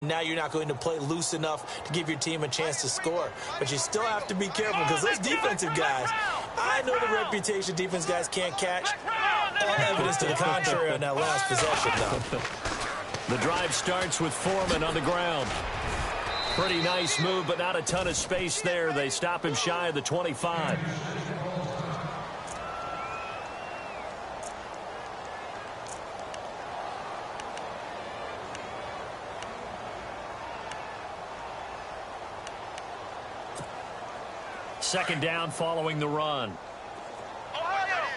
Now you're not going to play loose enough to give your team a chance to score. But you still have to be careful because those defensive guys, I know the reputation defense guys can't catch. All evidence to the contrary on that last possession, though. The drive starts with Foreman on the ground. Pretty nice move, but not a ton of space there. They stop him shy of the 25. Second down following the run. Ohio!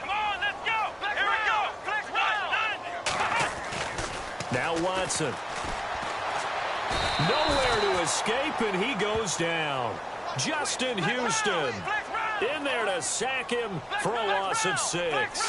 Come on, let's go! Here we go! Flex Now Watson. Nowhere to escape, and he goes down. Justin Houston in there to sack him for a loss of 6.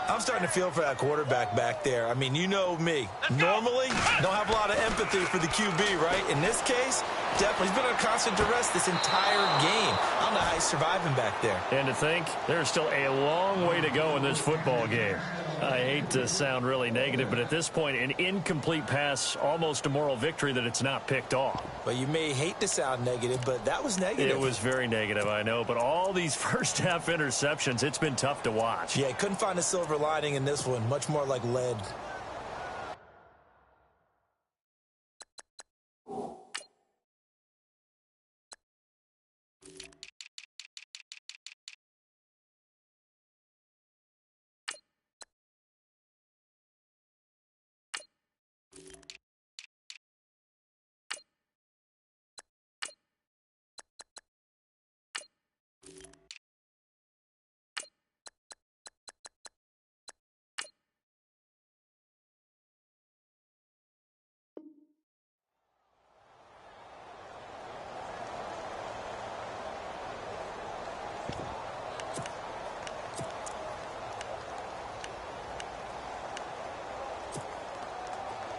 I'm starting to feel for that quarterback back there. I mean, you know me. Normally, don't have a lot of empathy for the QB, right? In this case, definitely. He's been under constant duress this entire game. I don't know how he's surviving back there. And to think, there's still a long way to go in this football game. I hate to sound really negative, but at this point, an incomplete pass, almost a moral victory that it's not picked off. Well, you may hate to sound negative, but that was negative. It was very negative, I know. But all these first-half interceptions, it's been tough to watch. Yeah, couldn't find a silver lining in this one. Much more like lead.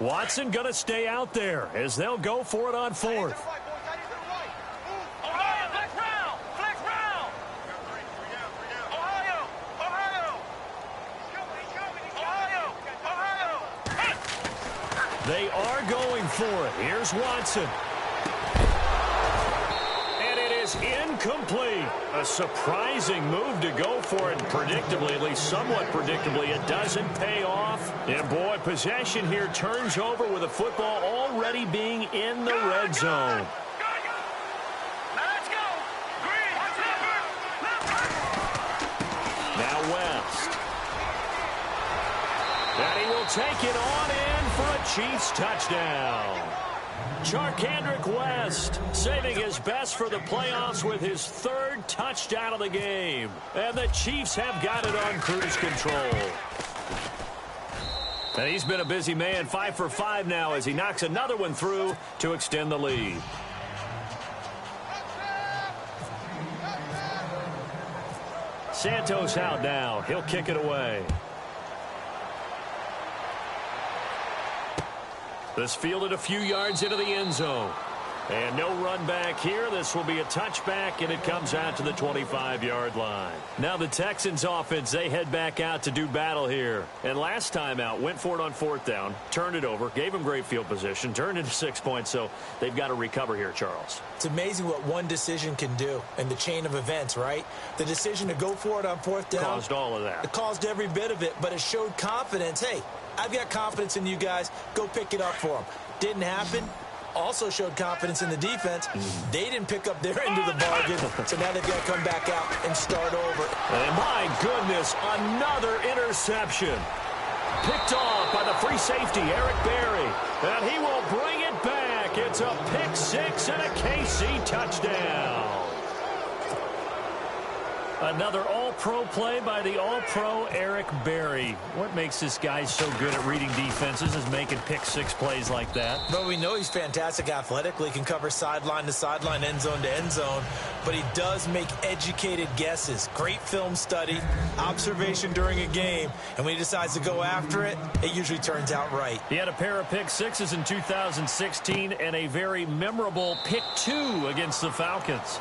Watson going to stay out there as they'll go for it on 4th. They are going for it. Here's Watson. And it is incomplete. A surprising move to go for it. Predictably, at least somewhat predictably, it doesn't pay off. And boy, possession here turns over with the football already being in the red zone. Now West. And he will take it on in for a Chiefs touchdown. Charkandrick West saving his best for the playoffs with his 3rd touchdown of the game. And the Chiefs have got it on cruise control. And he's been a busy man, 5 for 5 now as he knocks another one through to extend the lead. Santos out now. He'll kick it away. This fielded a few yards into the end zone. And no run back here. This will be a touchback, and it comes out to the 25-yard line. Now the Texans offense, they head back out to do battle here. And last time out, went for it on 4th down, turned it over, gave them great field position, turned into 6 points, so they've got to recover here, Charles. It's amazing what one decision can do in the chain of events, right? The decision to go for it on 4th down. Caused all of that. It caused every bit of it, but it showed confidence. Hey, I've got confidence in you guys. Go pick it up for them. Didn't happen. Also showed confidence in the defense. They didn't pick up their end of the bargain, so now they've got to come back out and start over. And my goodness, another interception. Picked off by the free safety, Eric Berry. And he will bring it back. It's a pick 6 and a KC touchdown. Another all-pro play by the all-pro Eric Berry. What makes this guy so good at reading defenses is making pick-6 plays like that. But we know he's fantastic athletically, can cover sideline to sideline, end zone to end zone. But he does make educated guesses. Great film study, observation during a game. And when he decides to go after it, it usually turns out right. He had a pair of pick-6s in 2016 and a very memorable pick-2 against the Falcons.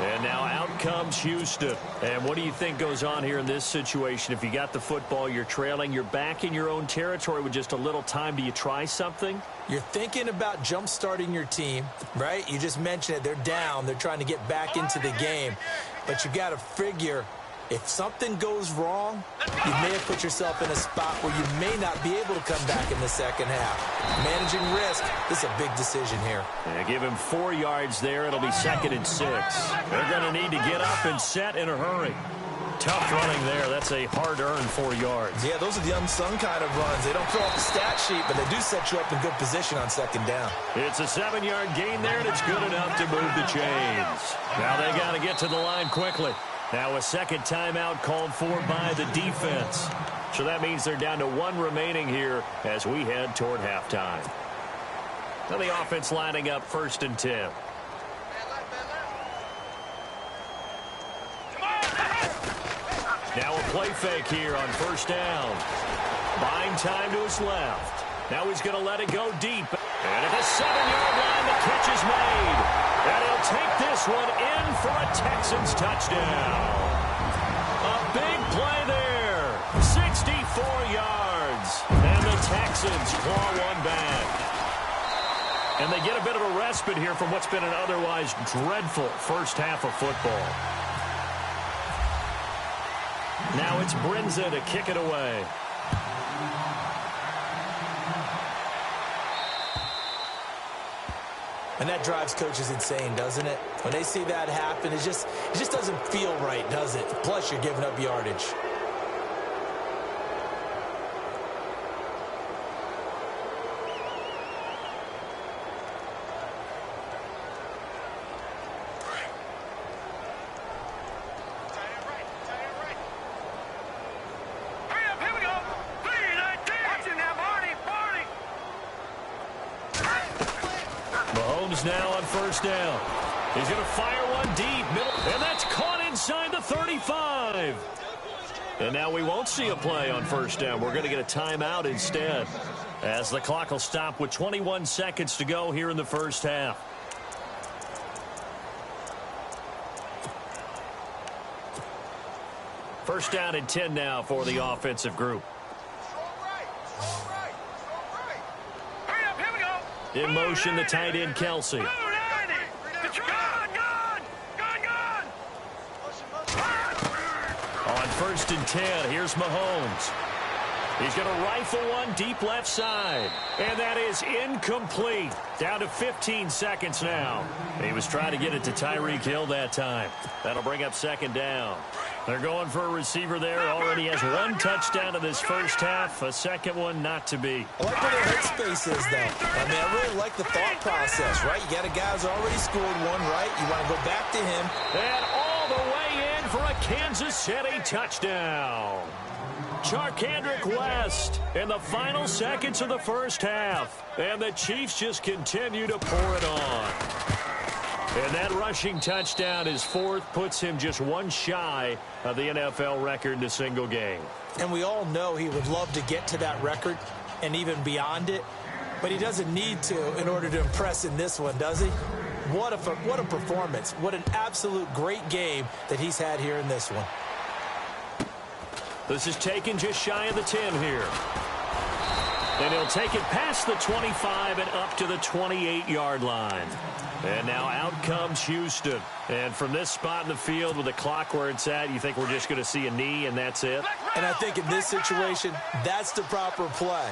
And now out comes Houston. And what do you think goes on here in this situation? If you got the football, you're trailing, you're back in your own territory with just a little time. Do you try something? You're thinking about jump-starting your team, right? You just mentioned it. They're down. They're trying to get back into the game. But you got to figure, if something goes wrong, you may have put yourself in a spot where you may not be able to come back in the second half. Managing risk, this is a big decision here. Yeah, give him 4 yards there. It'll be 2nd and 6. They're going to need to get up and set in a hurry. Tough running there. That's a hard-earned 4 yards. Yeah, those are the unsung kind of runs. They don't fill out the stat sheet, but they do set you up in good position on 2nd down. It's a 7-yard gain there, and it's good enough to move the chains. Now they got to get to the line quickly. Now a second timeout called for by the defense. So that means they're down to 1 remaining here as we head toward halftime. Now the offense lining up 1st and 10. Now a play fake here on 1st down. Buying time to his left. Now he's going to let it go deep. And at the 7-yard line, the catch is made. And he'll take this one in for a Texans touchdown. A big play there. 64 yards. And the Texans claw one back. And they get a bit of a respite here from what's been an otherwise dreadful first half of football. Now it's Brinza to kick it away. And that drives coaches insane, doesn't it? When they see that happen, it just doesn't feel right, does it? Plus, you're giving up yardage. Now on 1st down. He's going to fire one deep. Middle, and that's caught inside the 35. And now we won't see a play on 1st down. We're going to get a timeout instead, as the clock will stop with 21 seconds to go here in the first half. First down and 10 now for the offensive group. In motion, the tight end, Kelsey. On 1st and 10, here's Mahomes. He's going to rifle one deep left side. And that is incomplete. Down to 15 seconds now. He was trying to get it to Tyreek Hill that time. That'll bring up 2nd down. They're going for a receiver there. Already has 1 touchdown in this first half. A 2nd one not to be. I like where their headspace is, though. I mean, I really like the thought process, right? You got a guy who's already scored one, right? You want to go back to him. And all the way in for a Kansas City touchdown. Charkandrick West in the final seconds of the first half. And the Chiefs just continue to pour it on. And that rushing touchdown, his 4th, puts him just 1 shy of the NFL record in a single game. And we all know he would love to get to that record and even beyond it. But he doesn't need to in order to impress in this one, does he? What a performance. What an absolute great game that he's had here in this one. This is taken just shy of the 10 here. And he'll take it past the 25 and up to the 28-yard line. And now out comes Houston. And from this spot in the field with the clock where it's at, you think we're just going to see a knee and that's it? And I think in this situation, that's the proper play.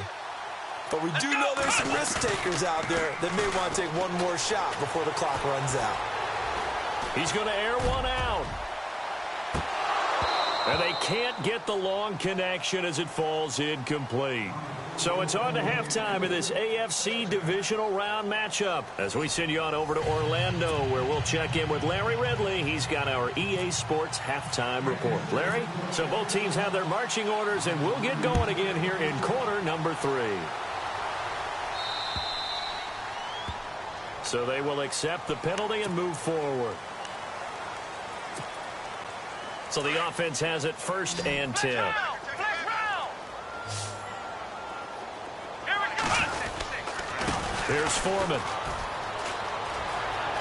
But we do know there's some risk takers out there that may want to take one more shot before the clock runs out. He's going to air one out. And they can't get the long connection as it falls incomplete. So it's on to halftime in this AFC divisional round matchup as we send you on over to Orlando, where we'll check in with Larry Ridley. He's got our EA Sports halftime report. Larry, so both teams have their marching orders, and we'll get going again here in quarter number 3. So they will accept the penalty and move forward. So the offense has it 1st and 10. Here's Foreman.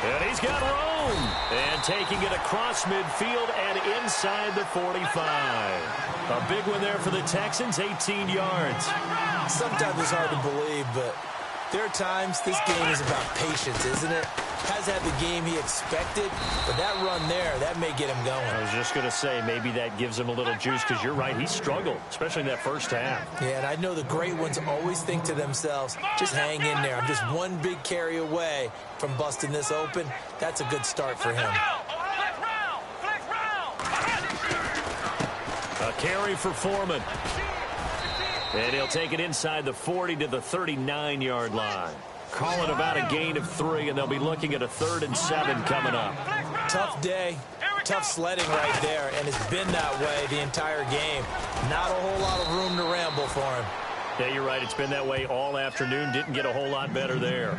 And he's got room. boom! And taking it across midfield and inside the 45. A big one there for the Texans, 18 yards. Sometimes it's hard to believe, but there are times this game is about patience, isn't it? Has had the game he expected, but that run there, that may get him going. I was just going to say, maybe that gives him a little juice, because you're right, he struggled, especially in that first half. Yeah, and I know the great ones always think to themselves, just hang in there. I'm just one big carry away from busting this open. That's a good start for him. A carry for Foreman. And he'll take it inside the 40 to the 39-yard line. Call it about a gain of 3, and they'll be looking at a 3rd and 7 coming up. Tough day, tough sledding right there, and it's been that way the entire game. Not a whole lot of room to ramble for him. Yeah, you're right. It's been that way all afternoon. Didn't get a whole lot better there.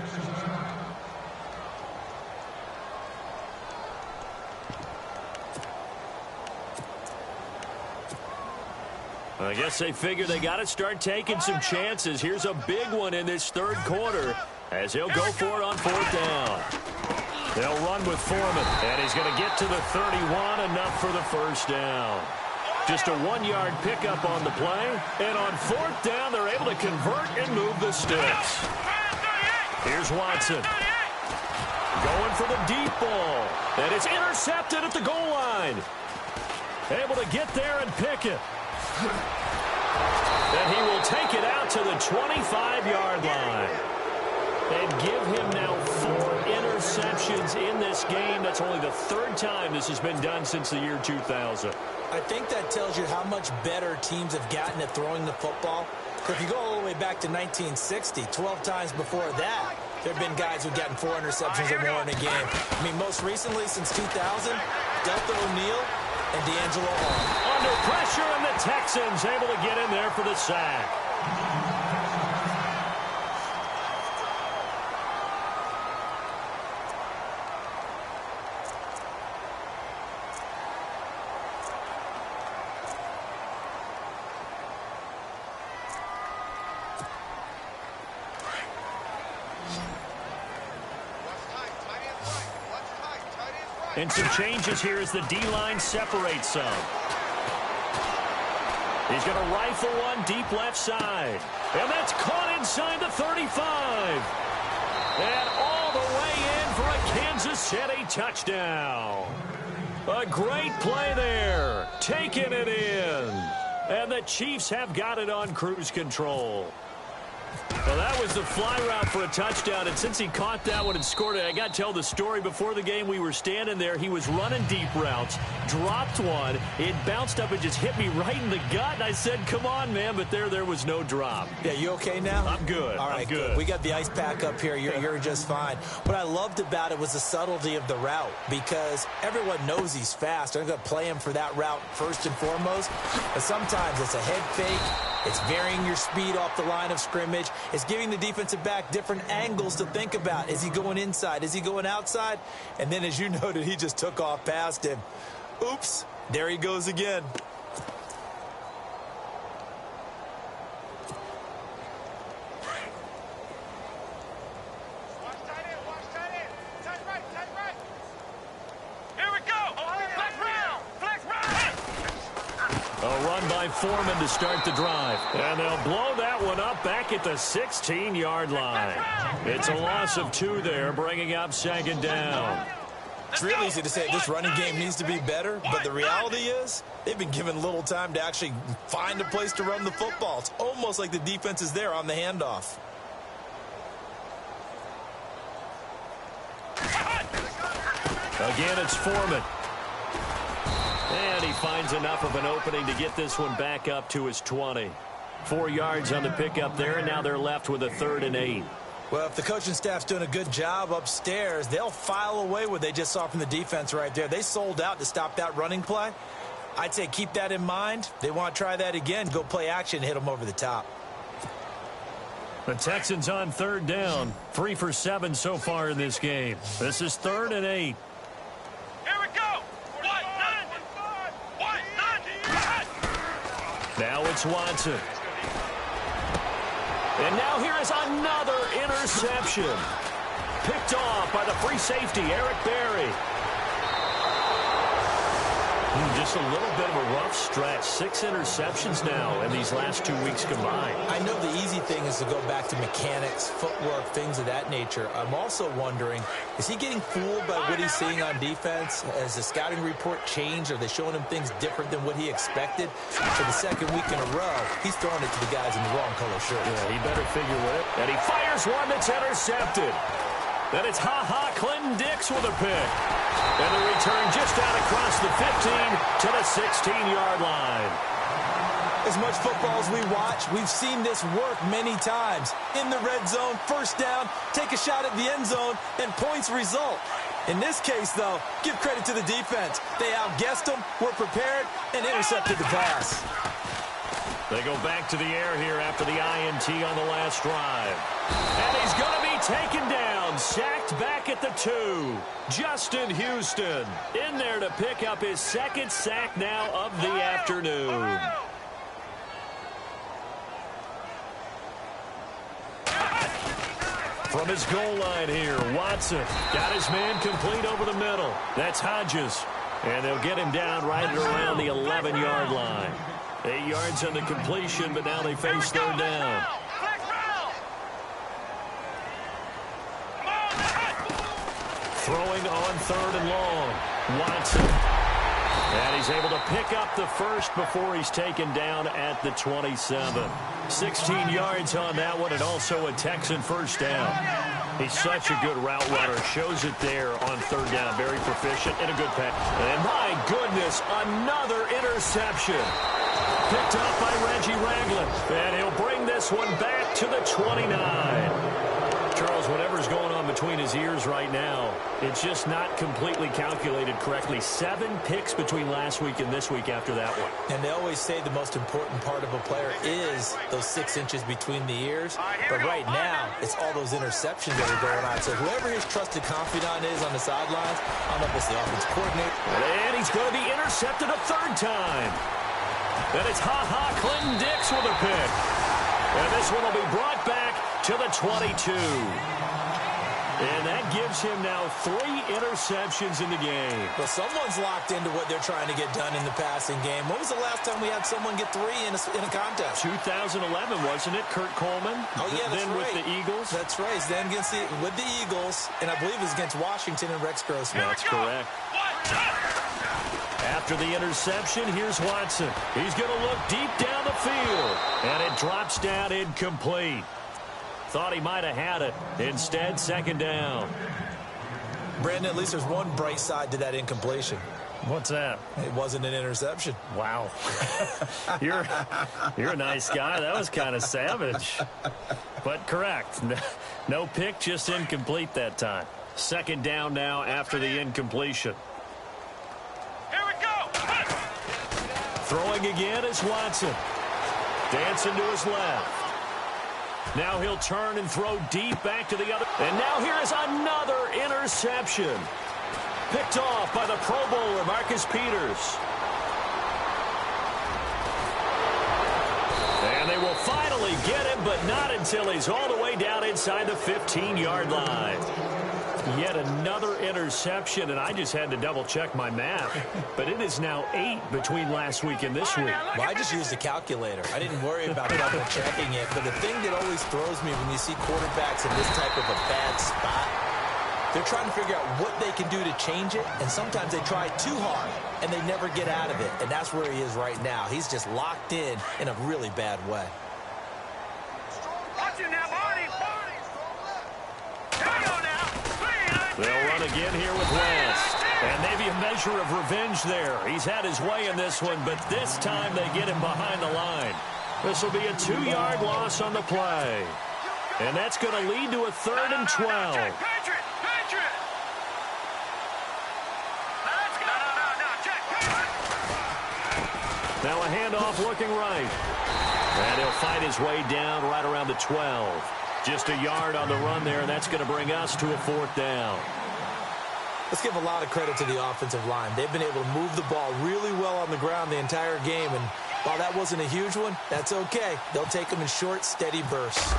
I guess they figure they got to start taking some chances. Here's a big one in this third quarter as he'll go for it on 4th down. They'll run with Foreman, and he's going to get to the 31, enough for the first down. Just a 1-yard pickup on the play, and on 4th down, they're able to convert and move the sticks. Here's Watson. Going for the deep ball, and it's intercepted at the goal line. Able to get there and pick it. And he will take it out to the 25-yard line. And give him now 4 interceptions in this game. That's only the 3rd time this has been done since the year 2000. I think that tells you how much better teams have gotten at throwing the football. If you go all the way back to 1960, 12 times before that, there have been guys who've gotten 4 interceptions or more in a game. I mean, most recently, since 2000, Delta O'Neal and D'Angelo Hall. Under pressure, and the Texans able to get in there for the sack. And some changes here as the D-line separates some. He's going to rifle one deep left side. And that's caught inside the 35. And all the way in for a Kansas City touchdown. A great play there. Taking it in. And the Chiefs have got it on cruise control. Well, that was the fly route for a touchdown, and since he caught that one and scored it, I got to tell the story. Before the game, we were standing there. He was running deep routes, dropped one. It bounced up and just hit me right in the gut, and I said, come on, man, but there was no drop. Yeah, you okay now? I'm good. All right, I'm good. We got the ice pack up here. You're just fine. What I loved about it was the subtlety of the route, because everyone knows he's fast. They're going to play him for that route first and foremost, but sometimes it's a head fake. It's varying your speed off the line of scrimmage. It's giving the defensive back different angles to think about. Is he going inside? Is he going outside? And then, as you noted, he just took off past him. Oops, there he goes again. A run by Foreman to start the drive. And they'll blow that one up back at the 16-yard line. It's a loss of 2 there, bringing up 2nd down. It's real easy to say this running game needs to be better, but the reality is they've been given little time to actually find a place to run the football. It's almost like the defense is there on the handoff. Again, it's Foreman. And he finds enough of an opening to get this one back up to his 20. 4 yards on the pickup there, and now they're left with a 3rd and 8. Well, if the coaching staff's doing a good job upstairs, they'll file away what they just saw from the defense right there. They sold out to stop that running play. I'd say keep that in mind. They want to try that again, go play action, hit them over the top. The Texans on 3rd down. 3 for 7 so far in this game. This is 3rd and 8. Now it's Watson. And now here is another interception. Picked off by the free safety, Eric Berry. Just a little bit of a rough stretch. 6 interceptions now in these last 2 weeks combined. I know the easy thing is to go back to mechanics, footwork, things of that nature. I'm also wondering, is he getting fooled by what he's seeing on defense? Has the scouting report changed? Are they showing him things different than what he expected? For the second week in a row, he's throwing it to the guys in the wrong color shirts. Yeah, he better figure it. And he fires one that's intercepted. Then it's Clinton Dix with a pick. And the return just out across the 15 to the 16-yard line. As much football as we watch, we've seen this work many times. In the red zone, first down, take a shot at the end zone, and points result. In this case, though, give credit to the defense. They outguessed them, were prepared, and intercepted the pass. They go back to the air here after the INT on the last drive. And he's going to be taken down, sacked back at the 2. Justin Houston in there to pick up his second sack now of the afternoon. From his goal line here, Watson got his man complete over the middle. That's Hodges. And they'll get him down right at around the 11-yard line. 8 yards on the completion, but now they face third down. Throwing on third and long. Watson. And he's able to pick up the first before he's taken down at the 27. 16 yards on that one, and also a Texan first down. He's such a good route runner. Shows it there on third down. Very proficient and a good pass. And my goodness, another interception. Picked up by Reggie Ragland. And he'll bring this one back to the 29. Charles, whatever's going on between his ears right now, it's just not completely calculated correctly. 7 picks between last week and this week after that one. And they always say the most important part of a player is those 6 inches between the ears. But right now, it's all those interceptions that are going on. So whoever his trusted confidant is on the sidelines, I don't know if it's the offensive coordinator. And he's going to be intercepted a third time. Then it's Clinton Dix with a pick. And this one will be brought back to the 22. And that gives him now 3 interceptions in the game. Well, someone's locked into what they're trying to get done in the passing game. When was the last time we had someone get 3 in a contest? 2011, wasn't it? Kurt Coleman. Oh, yeah, that's then right. With the Eagles. That's right. Then with the Eagles, and I believe it was against Washington and Rex Grossman. That's correct. After the interception, here's Watson. He's going to look deep down the field. And it drops down incomplete. Thought he might have had it. Instead, second down. Brandon, at least there's one bright side to that incompletion. What's that? It wasn't an interception. Wow. You're a nice guy. That was kind of savage. But correct. No pick, just incomplete that time. Second down now after the incompletion. Here we go. Throwing again is Watson. Dancing to his left. Now he'll turn and throw deep back to the other. And now here is another interception. Picked off by the Pro Bowler, Marcus Peters. And they will finally get him, but not until he's all the way down inside the 15-yard line. Yet another interception, and I just had to double-check my math. But it is now 8 between last week and this week. Well, I just used a calculator. I didn't worry about double-checking it. But the thing that always throws me when you see quarterbacks in this type of a bad spot, they're trying to figure out what they can do to change it, and sometimes they try too hard, and they never get out of it. And that's where he is right now. He's just locked in a really bad way. Watch it now, Barney. Here we go now. They'll run again here with West. And maybe a measure of revenge there. He's had his way in this one, but this time they get him behind the line. This will be a 2-yard loss on the play. And that's going to lead to a 3rd and 12. Patriot. Now a handoff looking right. And he'll fight his way down right around the 12. Just a yard on the run there, and that's going to bring us to a 4th down. Let's give a lot of credit to the offensive line. They've been able to move the ball really well on the ground the entire game, and while that wasn't a huge one, that's okay. They'll take them in short, steady bursts.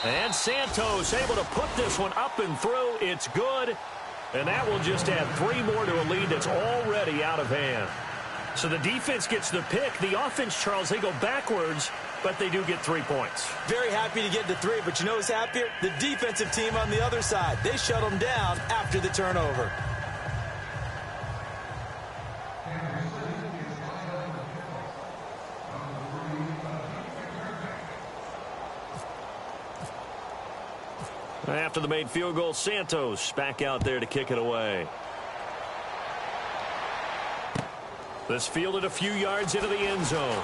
And Santos able to put this one up and through. It's good. And that will just add 3 more to a lead that's already out of hand. So the defense gets the pick. The offense, Charles, they go backwards, but they do get 3 points. Very happy to get to 3, but you know who's happier? The defensive team on the other side. They shut them down after the turnover. After the made field goal, Santos back out there to kick it away. This fielded a few yards into the end zone.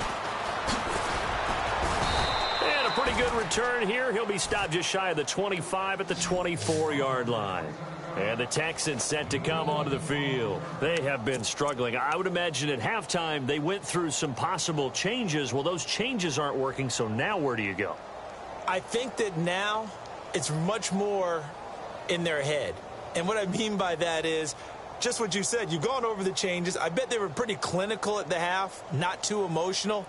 And a pretty good return here. He'll be stopped just shy of the 25 at the 24-yard line. And the Texans set to come onto the field. They have been struggling. I would imagine at halftime they went through some possible changes. Well, those changes aren't working, so now where do you go? I think that now it's much more in their head. And what I mean by that is just what you said. You've gone over the changes. I bet they were pretty clinical at the half, not too emotional.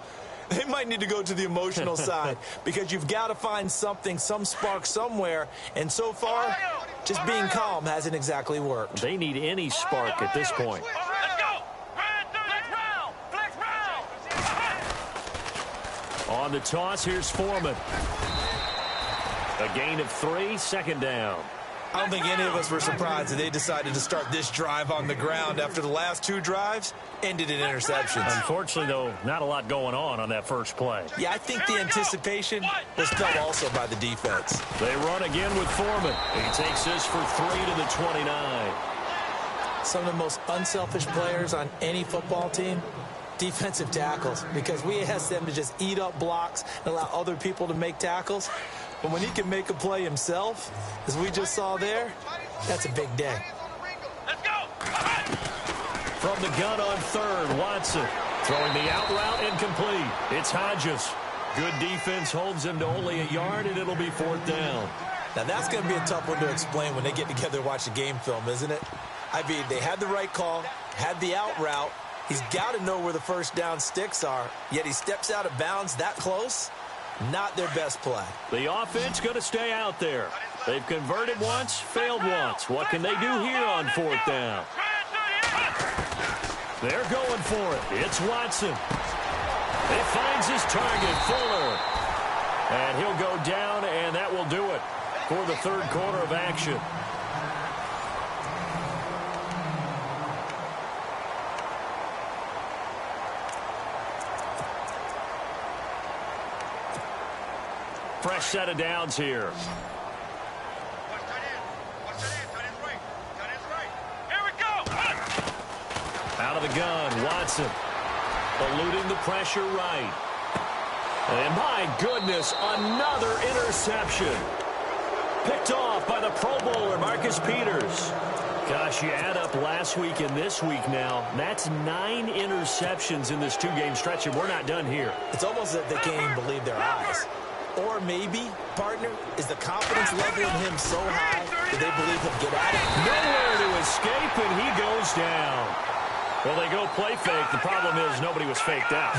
They might need to go to the emotional side because you've got to find something, some spark somewhere. And so far, just being calm hasn't exactly worked. They need any spark at this point. Let's go. Flex round. On the toss, here's Foreman. A gain of 3, second down. I don't think any of us were surprised that they decided to start this drive on the ground after the last 2 drives ended in interceptions. Unfortunately, though, not a lot going on that first play. Yeah, I think the anticipation was felt also by the defense. They run again with Foreman. He takes this for 3 to the 29. Some of the most unselfish players on any football team, defensive tackles, because we ask them to just eat up blocks and allow other people to make tackles. But when he can make a play himself, as we just saw there, that's a big day. Let's go. From the gun on third, Watson throwing the out route incomplete. It's Hodges. Good defense holds him to only a yard, and it'll be 4th down. Now, that's going to be a tough one to explain when they get together and watch the game film, isn't it? I mean, they had the right call, had the out route. He's got to know where the first down sticks are, yet he steps out of bounds that close. Not their best play. The offense going to stay out there. They've converted once, failed once. What can they do here on 4th down? They're going for it. It's Watson. He finds his target, Fuller. And he'll go down, and that will do it for the 3rd quarter of action. Fresh set of downs here. Watch tight end. Tight end's right. Tight end's right. Here we go. Out of the gun, Watson. Eluding the pressure right. And my goodness, another interception. Picked off by the Pro Bowler, Marcus Peters. Gosh, you add up last week and this week now, that's 9 interceptions in this 2-game stretch, and we're not done here. It's almost as if they can't even believe their eyes. Or maybe, partner, is the confidence level in him so high that they believe he'll get at it? Nowhere to escape, and he goes down. Well, they go play fake. The problem is nobody was faked out.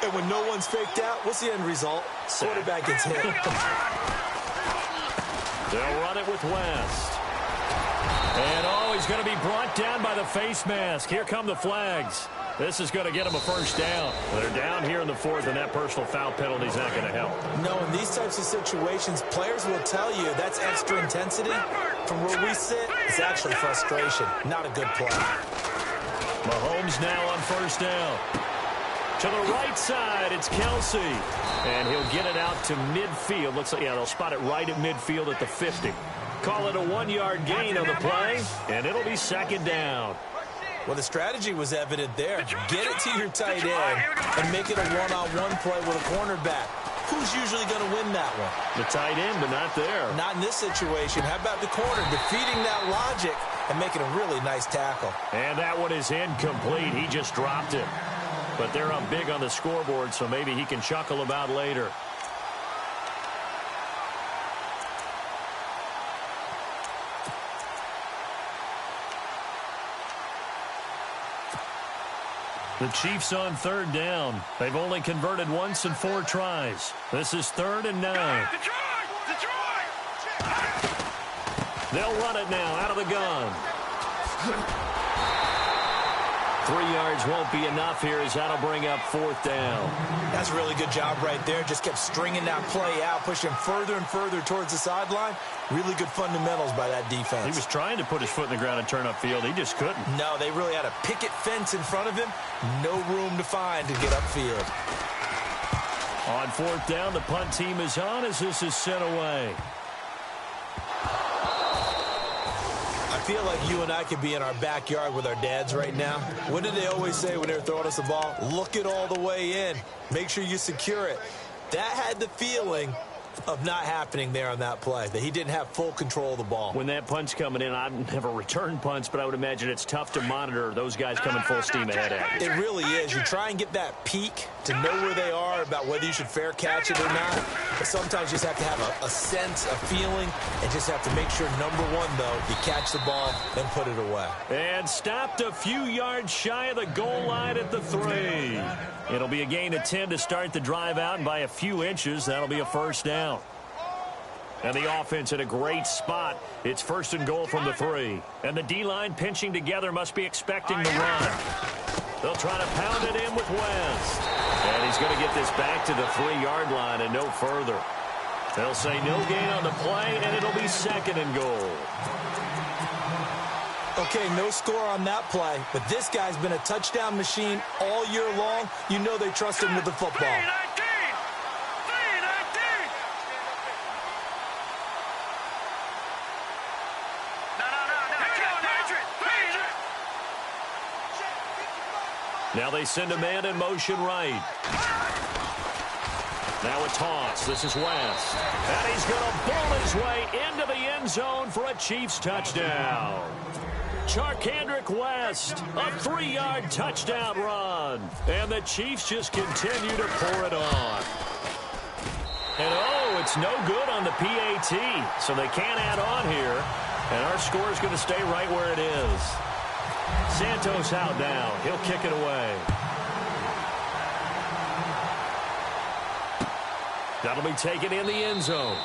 And when no one's faked out, what's the end result? Quarterback gets hit. They'll run it with West. And, oh, he's going to be brought down by the face mask. Here come the flags. This is going to get him a first down. They're down here in the 4th, and that personal foul penalty is not going to help. No, in these types of situations, players will tell you that's extra intensity. From where we sit, it's actually frustration, not a good play. Mahomes now on first down. To the right side, it's Kelsey. And he'll get it out to midfield. Looks like, yeah, they'll spot it right at midfield at the 50. Call it a 1-yard gain on the play, and it'll be 2nd down. Well, the strategy was evident there. Get it to your tight end and make it a one-on-one play with a cornerback. Who's usually going to win that one? The tight end, but not there. Not in this situation. How about the corner defeating that logic and making a really nice tackle? And that one is incomplete. He just dropped it. But they're up big on the scoreboard, so maybe he can chuckle about later. The Chiefs on 3rd down. They've only converted once in 4 tries. This is 3rd and 9. They'll run it now out of the gun. 3 yards won't be enough here as that'll bring up 4th down. That's a really good job right there. Just kept stringing that play out, pushing further and further towards the sideline. Really good fundamentals by that defense. He was trying to put his foot in the ground and turn upfield. He just couldn't. No, they really had a picket fence in front of him. No room to find to get upfield. On 4th down, the punt team is on as this is sent away. I feel like you and I could be in our backyard with our dads right now. What did they always say when they were throwing us the ball? Look it all the way in. Make sure you secure it. That had the feeling of not happening there on that play, that he didn't have full control of the ball. When that punt's coming in, I've never returned punts, but I would imagine it's tough to monitor those guys coming full steam ahead at you. It really is. You try and get that peek to know where they are about whether you should fair catch it or not. But sometimes you just have to have a sense, a feeling, and just have to make sure, number one, though, you catch the ball and put it away. And stopped a few yards shy of the goal line at the 3. It'll be a gain of 10 to start the drive out, and by a few inches, that'll be a 1st down. And the offense in a great spot. It's 1st and goal from the 3. And the D-line pinching together must be expecting the run. They'll try to pound it in with West. And he's going to get this back to the 3-yard line and no further. They'll say no gain on the play, and it'll be 2nd and goal. Okay, no score on that play, but this guy's been a touchdown machine all year long. You know they trust him with the football. Now they send a man in motion right. Now a toss. This is West. And he's going to bowl his way into the end zone for a Chiefs touchdown. Charkandrick West, a 3-yard touchdown run. And the Chiefs just continue to pour it on. And oh, it's no good on the PAT, so they can't add on here. And our score is going to stay right where it is. Santos out now. He'll kick it away. That'll be taken in the end zone.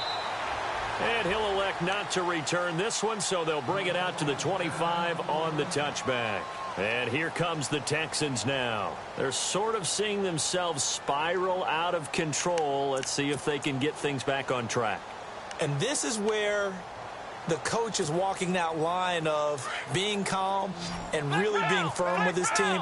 And he'll elect not to return this one, so they'll bring it out to the 25 on the touchback. And here comes the Texans now. They're sort of seeing themselves spiral out of control. Let's see if they can get things back on track. And this is where the coach is walking that line of being calm and really being firm with his team.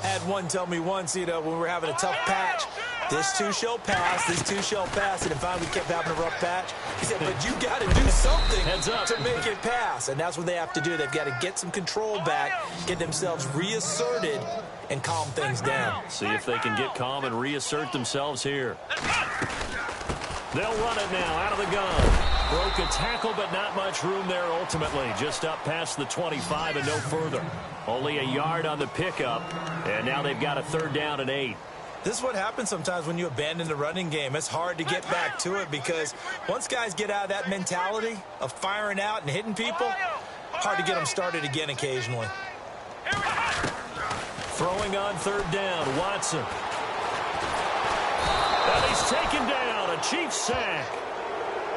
I had one tell me once, when we were having a tough patch, this too shall pass, this too shall pass, and finally we kept having a rough patch. He said, but you got to do something to make it pass, and that's what they have to do. They've got to get some control back, get themselves reasserted, and calm things down. See if they can get calm and reassert themselves here. They'll run it now out of the gun. Broke a tackle, but not much room there ultimately. Just up past the 25 and no further. Only a yard on the pickup, and now they've got a 3rd down and 8. This is what happens sometimes when you abandon the running game. It's hard to get back to it because once guys get out of that mentality of firing out and hitting people, hard to get them started again occasionally. Throwing on 3rd down, Watson. And he's taken down, a Chiefs sack.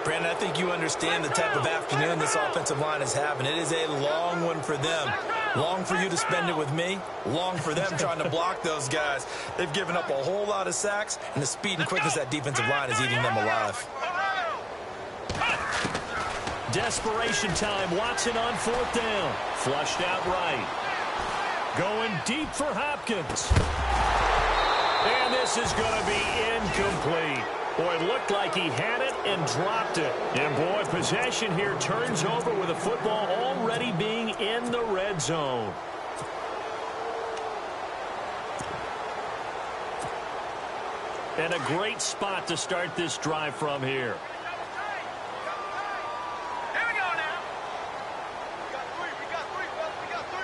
Brandon, I think you understand the type of afternoon this offensive line is having. It is a long one for them. Long for you to spend it with me. Long for them trying to block those guys. They've given up a whole lot of sacks, and the speed and quickness of that defensive line is eating them alive. Desperation time. Watson on 4th down. Flushed out right. Going deep for Hopkins. And this is going to be incomplete. Boy, it looked like he had it and dropped it. And, boy, possession here turns over with the football already being in the red zone. And a great spot to start this drive from here. Here we go now. We got 3. We got 3, brother. We got 3.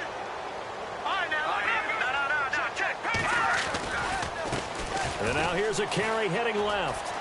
All right, now. No. Check. And now here's a carry heading left.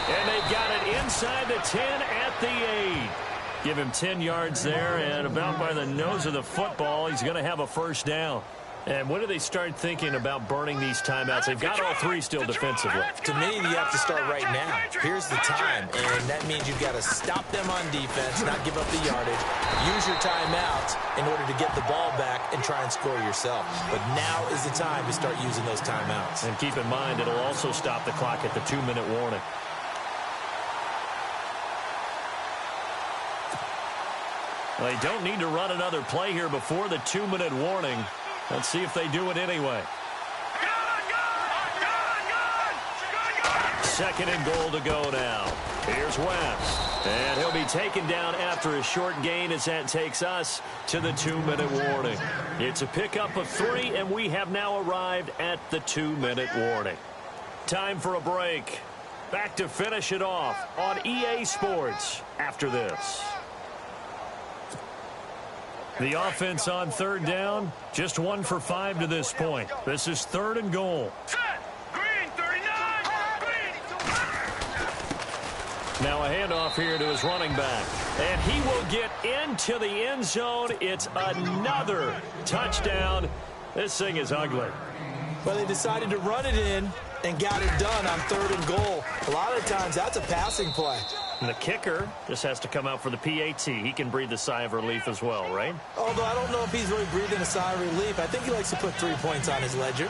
And they've got it inside the 10 at the 8. Give him 10 yards there, and about by the nose of the football, he's going to have a 1st down. And when do they start thinking about burning these timeouts? They've got all three still defensively. To me, you have to start right now. Here's the time, and that means you've got to stop them on defense, not give up the yardage, use your timeouts in order to get the ball back and try and score yourself. But now is the time to start using those timeouts. And keep in mind, it'll also stop the clock at the 2-minute warning. Well, they don't need to run another play here before the 2-minute warning. Let's see if they do it anyway. Second and goal to go now. Here's West. And he'll be taken down after a short gain as that takes us to the 2-minute warning. It's a pickup of 3, and we have now arrived at the 2-minute warning. Time for a break. Back to finish it off on EA Sports after this. The offense on third down, just 1 for 5 to this point. This is 3rd and goal. Green, 39. Now a handoff here to his running back. And he will get into the end zone. It's another touchdown. This thing is ugly. Well, they decided to run it in and got it done on 3rd and goal. A lot of times, that's a passing play. And the kicker just has to come out for the PAT. He can breathe a sigh of relief as well, right? Although I don't know if he's really breathing a sigh of relief. I think he likes to put 3 points on his ledger.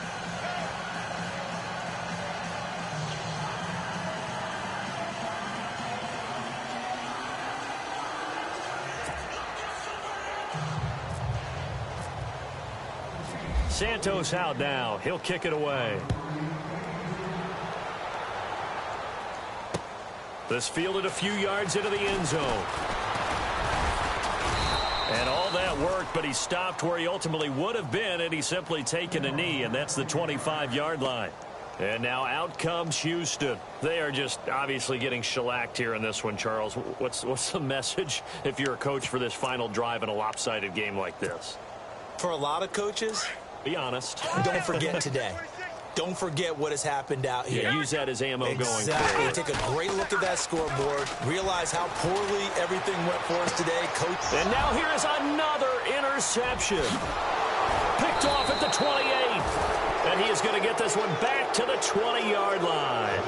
Santos out now. He'll kick it away. This fielded a few yards into the end zone. And all that worked, but he stopped where he ultimately would have been, and he's simply taken a knee, and that's the 25-yard line. And now out comes Houston. They are just obviously getting shellacked here in this one, Charles. What's the message if you're a coach for this final drive in a lopsided game like this? For a lot of coaches, be honest. Don't forget today. Don't forget what has happened out here. Yeah, use that as ammo going forward. Exactly. Take a great look at that scoreboard. Realize how poorly everything went for us today, Coach. And now here is another interception. Picked off at the 28th. And he is going to get this one back to the 20-yard line.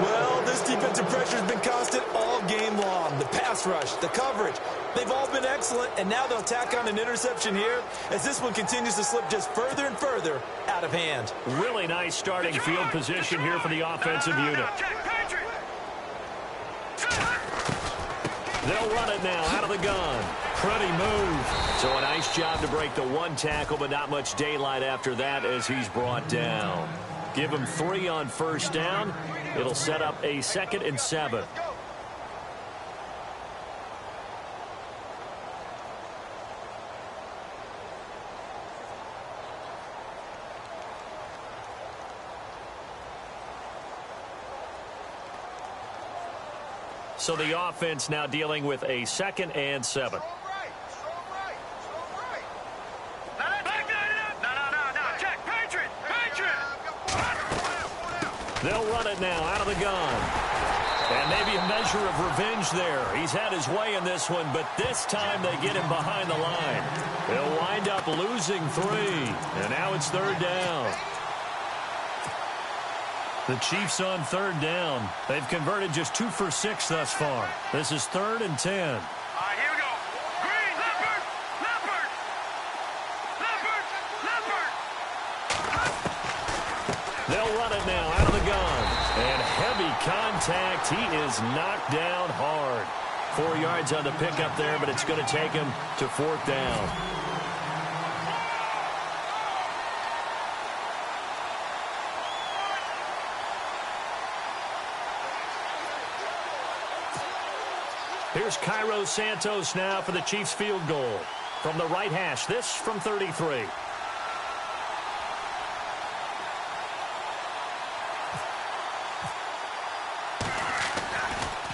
Well, this defensive pressure has been constant all game long. The pass rush, the coverage, they've all been excellent, and now they'll tack on an interception here as this one continues to slip just further and further out of hand. Really nice starting field position here for the offensive unit. They'll run it now out of the gun. Pretty move. So a nice job to break the 1 tackle, but not much daylight after that as he's brought down. Give him 3 on first down. It'll set up a 2nd and 7. So the offense now dealing with a 2nd and 7. They'll run it now out of the gun. And maybe a measure of revenge there. He's had his way in this one, but this time they get him behind the line. They'll wind up losing 3. And now it's 3rd down. The Chiefs on 3rd down. They've converted just 2 for 6 thus far. This is 3rd and 10. Here we go. Green, Leopard, Leopard, Leopard, Leopard. They'll run it now out of the gun. And heavy contact. He is knocked down hard. 4 yards on the pickup there, but it's going to take him to 4th down. Here's Cairo Santos now for the Chiefs field goal. From the right hash, this from 33.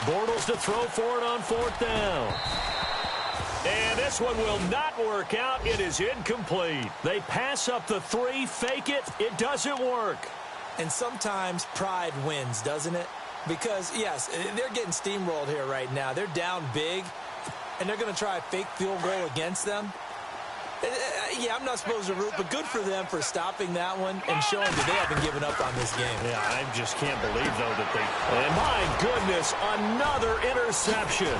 Bortles to throw for it on 4th down. And this one will not work out. It is incomplete. They pass up the 3, fake it. It doesn't work. And sometimes pride wins, doesn't it? Because, yes, they're getting steamrolled here right now. They're down big, and they're going to try a fake field goal against them. Yeah, I'm not supposed to root, but good for them for stopping that one and showing that they haven't given up on this game. Yeah, I just can't believe, though, that they... And my goodness, another interception.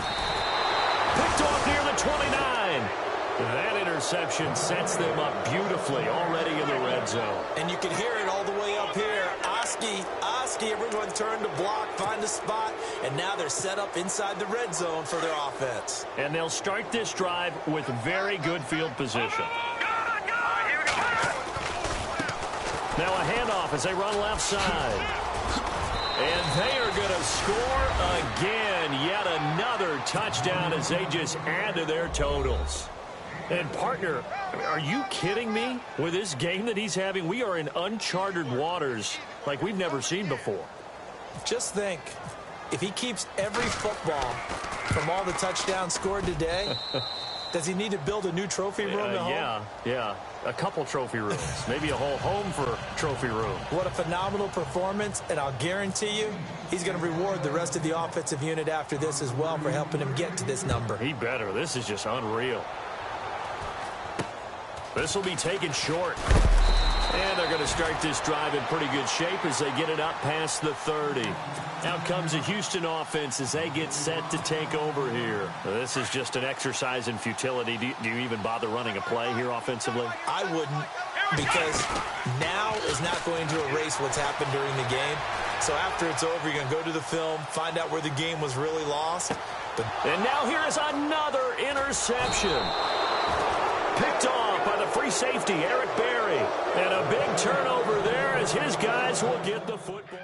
Picked off near the 29. That interception sets them up beautifully already in the red zone. And you can hear it all the way up here. Oski, everyone turned to block, find a spot, and now they're set up inside the red zone for their offense. And they'll start this drive with very good field position. Now a handoff as they run left side. And they are going to score again. Yet another touchdown as they just add to their totals. And, partner, are you kidding me? With this game that he's having, we are in uncharted waters like we've never seen before. Just think, if he keeps every football from all the touchdowns scored today, does he need to build a new trophy room at home? Yeah. A couple trophy rooms. Maybe a whole home for trophy room. What a phenomenal performance, and I'll guarantee you he's going to reward the rest of the offensive unit after this as well for helping him get to this number. He better. This is just unreal. This will be taken short. And they're going to start this drive in pretty good shape as they get it up past the 30. Out comes the Houston offense as they get set to take over here. This is just an exercise in futility. Do you even bother running a play here offensively? I wouldn't, because now is not going to erase what's happened during the game. So after it's over, you're going to go to the film, find out where the game was really lost. And now here is another interception. Picked off by the free safety, Eric Berry. And a big turnover there as his guys will get the football.